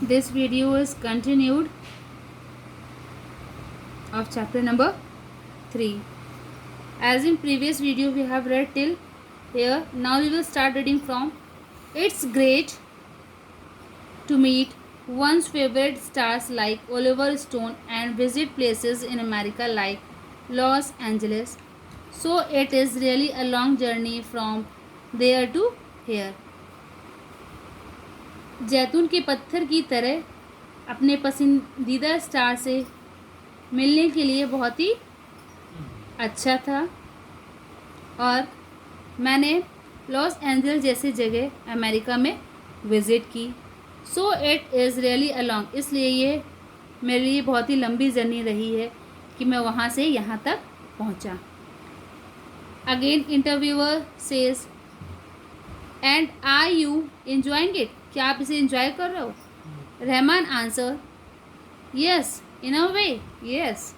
This video is continued of chapter number 3. As in previous video we have read till here, now we will start reading from It's great to meet one's favorite stars like Oliver Stone and visit places in America like Los Angeles. So it is really a long journey from there to here. जैतून के पत्थर की तरह अपने पसंदीदा star से मिलने के लिए बहुत ही अच्छा था और मैंने लॉस एंजल्स जैसी जगह अमेरिका में विज़िट की. So it is really a long, इसलिए ये मेरे लिए बहुत ही लंबी जर्नी रही है कि मैं वहाँ से यहाँ तक पहुँचा. Again interviewer says and are you enjoying it, क्या आप इसे एंजॉय कर रहे हो? Rahman answer yes in a way yes.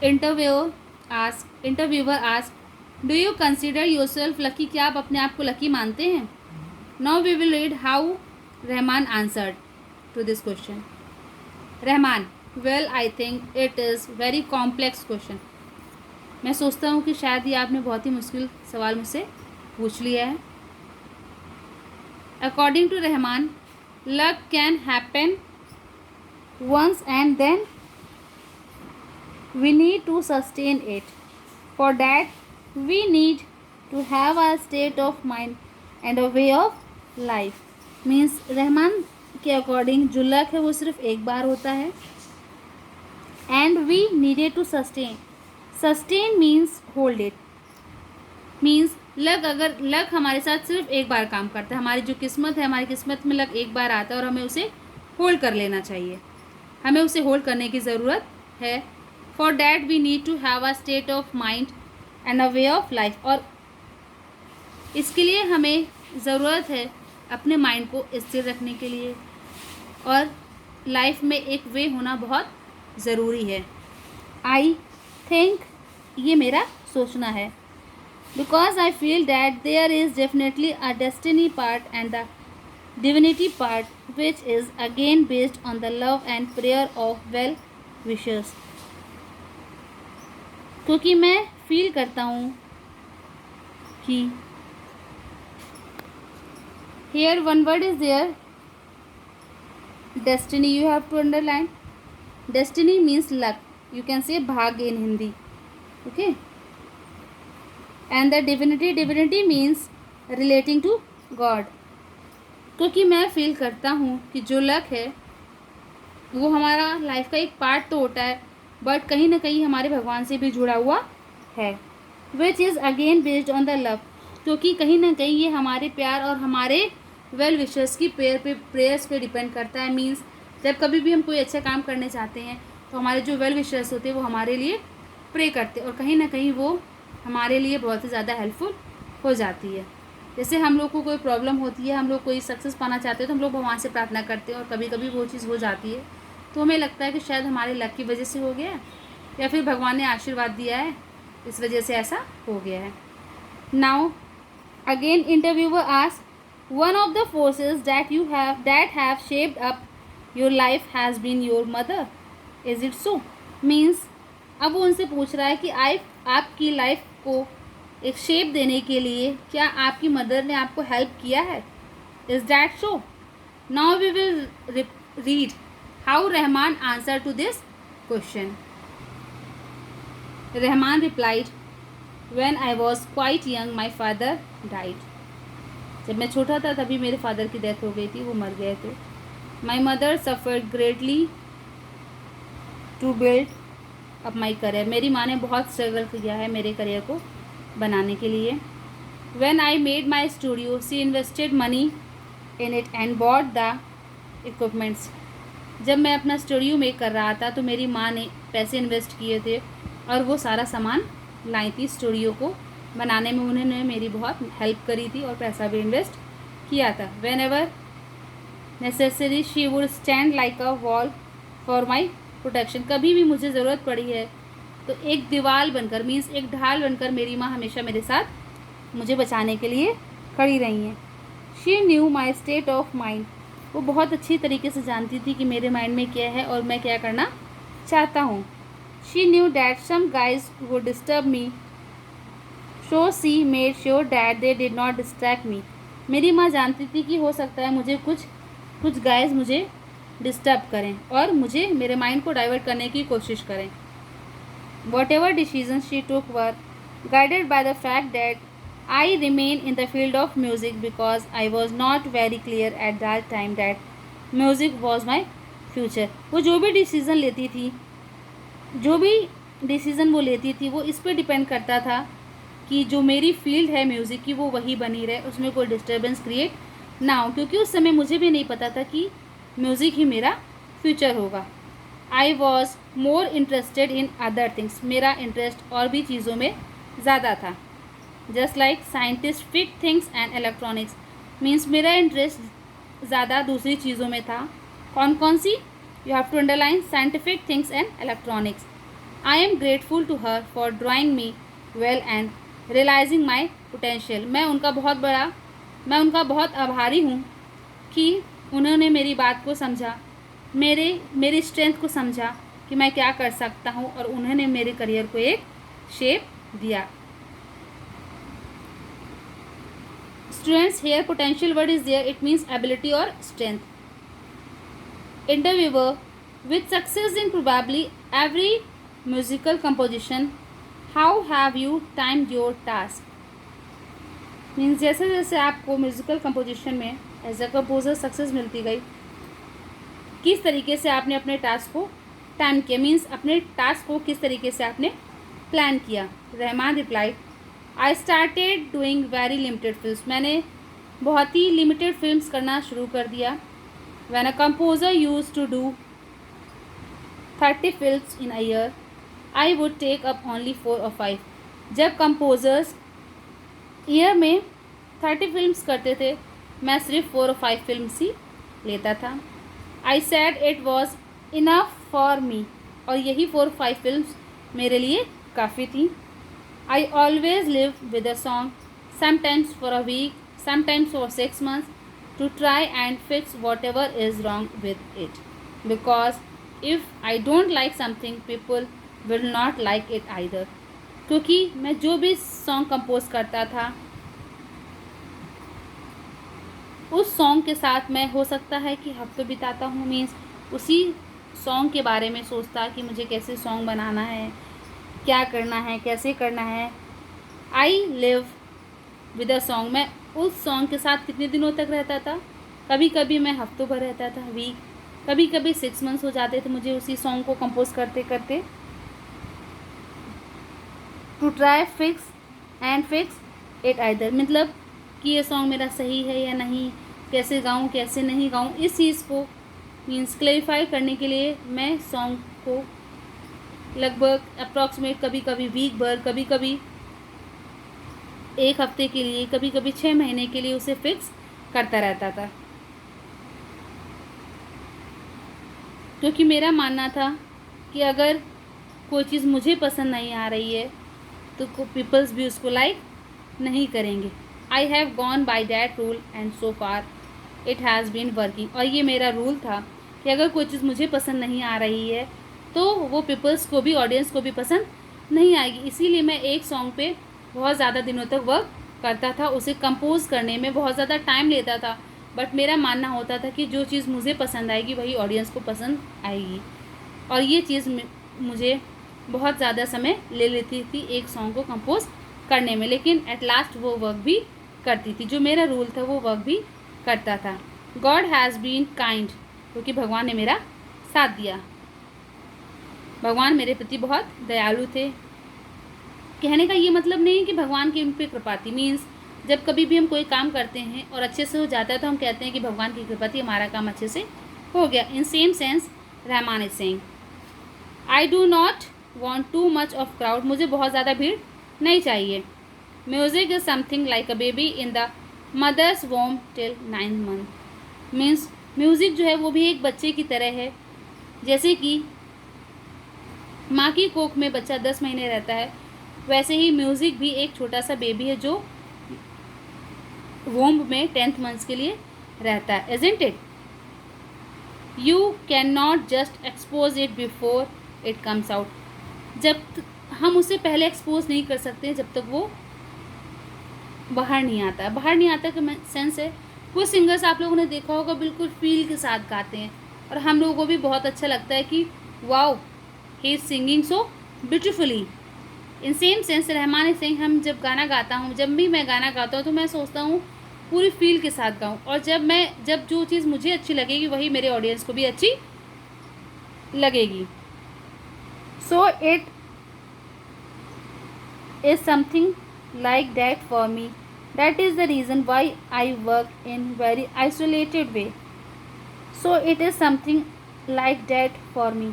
Interviewer ask do you consider yourself lucky, क्या आप अपने आप को लकी मानते हैं? Now we will read how Rahman answered to this question. Rahman well I think it is very complex question. मैं सोचता हूँ कि शायद ये आपने बहुत ही मुश्किल सवाल मुझसे पूछ लिया है. According to Rahman luck can happen once and then we need to sustain it. For that we need to have a state of mind and a way of life. Means Rahman के अकॉर्डिंग जो लक है वो सिर्फ एक बार होता है. And we needed to sustain. Sustain means hold it. Means luck हमारे साथ सिर्फ एक बार काम करता है. हमारी जो किस्मत है, हमारी किस्मत में लक एक बार आता है और हमें उसे होल्ड कर लेना चाहिए. हमें उसे होल्ड करने की ज़रूरत है. For that we need to have a state of mind and a way of life. और इसके लिए हमें ज़रूरत है अपने माइंड को स्थिर रखने के लिए और लाइफ में एक वे होना बहुत ज़रूरी है. आई थिंक ये मेरा सोचना है. Because I feel that there is definitely a destiny part and the divinity part which is again based on the love and prayer of well wishers. क्योंकि मैं फील करता हूँ कि here one word is there destiny. You have to underline destiny means luck. You can say भाग्य in Hindi. Okay. And the divinity means relating to God. क्योंकि मैं feel करता हूँ कि जो लक है वो हमारा लाइफ का एक पार्ट तो होता है बट कहीं ना कहीं हमारे भगवान से भी जुड़ा हुआ है. विच is again based on the love. क्योंकि कहीं ना कहीं ये हमारे प्यार और हमारे वेल विशर्स की प्रेयर्स पे डिपेंड करता है. मीन्स जब कभी भी हम कोई अच्छा काम करने चाहते हैं तो हमारे जो वेल विशर्स होते हैं वो हमारे लिए प्रे करते हैं और कहीं ना कहीं वो हमारे लिए बहुत ही ज़्यादा हेल्पफुल हो जाती है. जैसे हम लोग को कोई प्रॉब्लम होती है, हम लोग कोई सक्सेस पाना चाहते हैं तो हम लोग भगवान से प्रार्थना करते हैं और कभी कभी वो चीज़ हो जाती है तो हमें लगता है कि शायद हमारे लक की वजह से हो गया है या फिर भगवान ने आशीर्वाद दिया है इस वजह से ऐसा हो गया है. Now again interviewer ask one of the forces that have shaped up your life has been your mother, is it so? Means अब वो उनसे पूछ रहा है कि आपकी लाइफ को एक शेप देने के लिए क्या आपकी मदर ने आपको हेल्प किया है? Is that so? Now we will read how Rahman answered to this question. Rahman replied, when I was quite young my father died. जब मैं छोटा था तभी मेरे फादर की डेथ हो गई थी, वो मर गए थे. My mother suffered greatly to build up my career. मेरी माँ ने बहुत स्ट्रगल किया है मेरे करियर को बनाने के लिए. When I made my studio she invested money in it and bought the equipments. जब मैं अपना स्टूडियो मेक कर रहा था तो मेरी माँ ने पैसे इन्वेस्ट किए थे और वो सारा सामान लाई थी. स्टूडियो को बनाने में उन्होंने मेरी बहुत हेल्प करी थी और पैसा भी इन्वेस्ट किया था. When ever necessary she would stand like a wall for my protection. कभी भी मुझे ज़रूरत पड़ी है तो एक दीवार बनकर मीन्स एक ढाल बनकर मेरी माँ हमेशा मेरे साथ मुझे बचाने के लिए खड़ी रही हैं। She knew my state of mind, वो बहुत अच्छी तरीके से जानती थी कि मेरे माइंड में क्या है और मैं क्या करना चाहता हूँ। She knew that some guys would disturb me, so she made sure that they did not distract me. मेरी माँ जानती थी कि हो सकता है मुझे कुछ गाइज मुझे डिस्टर्ब करें और मुझे मेरे माइंड को डाइवर्ट करने की कोशिश करें। Whatever decisions she took were guided by the fact that I remained in the field of music because I was not very clear at that time that music was my future. वो जो भी decision लेती थी, जो भी decision वो लेती थी, वो इस पे डिपेंड करता था कि जो मेरी फील्ड है म्यूज़िक की वो वही बनी रहे, उसमें कोई डिस्टर्बेंस क्रिएट ना हो, क्योंकि उस समय मुझे भी नहीं पता था कि म्यूज़िक ही मेरा फ्यूचर होगा। I was more interested in other things, मेरा इंटरेस्ट और भी चीज़ों में ज़्यादा था। Just like scientific things and electronics, means मेरा इंटरेस्ट ज़्यादा दूसरी चीज़ों में था। कौन कौन सी? You have to underline scientific things and electronics. I am grateful to her for drawing me well and realising my potential. मैं उनका बहुत आभारी हूँ कि उन्होंने मेरी बात को समझा, मेरी स्ट्रेंथ को समझा कि मैं क्या कर सकता हूँ, और उन्होंने मेरे करियर को एक शेप दिया। Students, here potential word is there, it means ability और strength. Interviewer, with success in probably every musical composition, how have you timed your task. Means जैसे जैसे आपको म्यूजिकल कंपोजिशन में एज अ कंपोजर सक्सेस मिलती गई, किस तरीके से आपने अपने टास्क को टाइम किया, मीन्स अपने टास्क को किस तरीके से आपने प्लान किया। Rahman replied, I started doing very limited films, मैंने बहुत ही लिमिटेड फिल्म्स करना शुरू कर दिया। When a composer used to do 30 films in a year, I would take up only 4 और 5। जब कंपोजर्स ईयर में 30 फिल्म्स करते थे, मैं सिर्फ 4 और 5 फिल्म्स ही लेता था। I said it was enough for me, और यही 4-5 फिल्म्स मेरे लिए काफ़ी थी। I always live with a song, sometimes for a week, sometimes for 6 months, to try and fix whatever is wrong with it, because if I don't like something people will not like it either. क्योंकि मैं जो भी song compose करता था, उस song के साथ मैं हो सकता है कि हफ्तों बिताता हूँ, मीन्स उसी सॉन्ग के बारे में सोचता कि मुझे कैसे सॉन्ग बनाना है, क्या करना है, कैसे करना है। I live with a song, मैं उस सॉन्ग के साथ कितने दिनों तक रहता था, कभी कभी मैं हफ्तों भर रहता था, वीक, कभी कभी 6 months हो जाते थे मुझे उसी सॉन्ग को कंपोज करते करते। To try fix it either, मतलब कि ये सॉन्ग मेरा सही है या नहीं, कैसे गाऊँ कैसे नहीं गाऊँ, इस चीज़ को मीन्स क्लेरिफाई करने के लिए मैं सॉन्ग को लगभग अप्रॉक्सीमेट कभी कभी वीक भर, कभी कभी 1 हफ्ते के लिए, कभी कभी 6 महीने के लिए उसे फिक्स करता रहता था। क्योंकि मेरा मानना था कि अगर कोई चीज़ मुझे पसंद नहीं आ रही है तो पीपल्स भी उसको लाइक नहीं करेंगे। I have gone by that rule and so far it has been working, और ये मेरा रूल था कि अगर कोई चीज़ मुझे पसंद नहीं आ रही है तो वो पीपल्स को भी, ऑडियंस को भी पसंद नहीं आएगी। इसीलिए मैं एक सॉन्ग पे बहुत ज़्यादा दिनों तक वर्क करता था, उसे कंपोज करने में बहुत ज़्यादा टाइम लेता था, बट मेरा मानना होता था कि जो चीज़ मुझे पसंद आएगी वही ऑडियंस को पसंद आएगी, और ये चीज़ मुझे बहुत ज़्यादा समय ले लेती थी एक सॉन्ग को कंपोज करने में, लेकिन एट लास्ट वो वर्क भी करती थी, जो मेरा रूल था वो वर्क भी करता था। गॉड हैज़ बीन काइंड, क्योंकि भगवान ने मेरा साथ दिया, भगवान मेरे प्रति बहुत दयालु थे। कहने का ये मतलब नहीं है कि भगवान की उन पर कृपा थी, मीन्स जब कभी भी हम कोई काम करते हैं और अच्छे से हो जाता है तो हम कहते हैं कि भगवान की कृपा थी, हमारा काम अच्छे से हो गया। In same sense Rahman is saying, I do not want too much of crowd, मुझे बहुत ज़्यादा भीड़ नहीं चाहिए। Music is something like a baby in the mother's womb till 9 months, means music जो है वो भी एक बच्चे की तरह है, जैसे कि माँ की कोख में बच्चा 10 महीने रहता है, वैसे ही म्यूज़िक भी एक छोटा सा बेबी है जो वोम्ब में 10th मंथ्स के लिए रहता है, isn't it? You can not just expose it before it comes out. हम उसे पहले एक्सपोज नहीं कर सकते जब तक वो बाहर नहीं आता। बाहर नहीं आता का सेंस है, कुछ सिंगर्स आप लोगों ने देखा होगा बिल्कुल फील के साथ गाते हैं और हम लोगों को भी बहुत अच्छा लगता है कि wow he is singing so beautifully. In same sense Rahman is saying, हम जब गाना गाता हूँ, जब भी मैं गाना गाता हूँ तो मैं सोचता हूँ पूरी फील के साथ गाऊँ, और जब जो चीज़ मुझे अच्छी लगेगी वही मेरे ऑडियंस को भी अच्छी लगेगी। So it is something like that for me. That is the reason why I work in very isolated way. So it is something like that for me.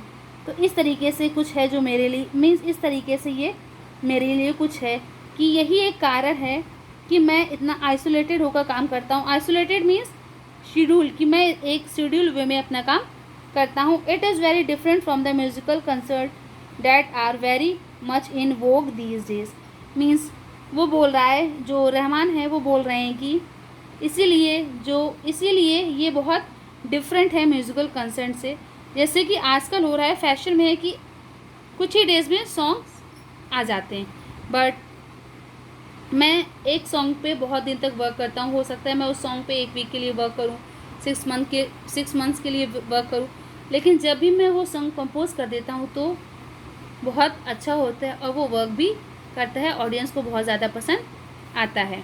तो इस तरीके से कुछ है जो मेरे लिए मीन्स इस तरीके से ये मेरे लिए कुछ है कि यही एक कारण है कि मैं इतना आइसोलेटेड होकर काम करता हूँ। आइसोलेटेड मीन्स शेड्यूल, कि मैं एक शेड्यूल वे में अपना काम करता हूँ। It is very different from the musical concert that are very much in vogue these days. Means वो बोल रहा है, जो रहमान है वो बोल रहे हैं कि इसीलिए ये बहुत डिफरेंट है म्यूज़िकल कंसर्ट से। जैसे कि आजकल हो रहा है, फैशन में है कि कुछ ही डेज़ में सॉन्ग्स आ जाते हैं, बट मैं एक सॉन्ग पे बहुत दिन तक वर्क करता हूँ। हो सकता है मैं उस सॉन्ग पे 1 वीक के लिए वर्क करूँ, 6 मंथ्स के लिए वर्क करूँ, लेकिन जब भी मैं वो सॉन्ग कंपोज कर देता हूँ तो बहुत अच्छा होता है और वो वर्क भी करता है, ऑडियंस को बहुत ज़्यादा पसंद आता है।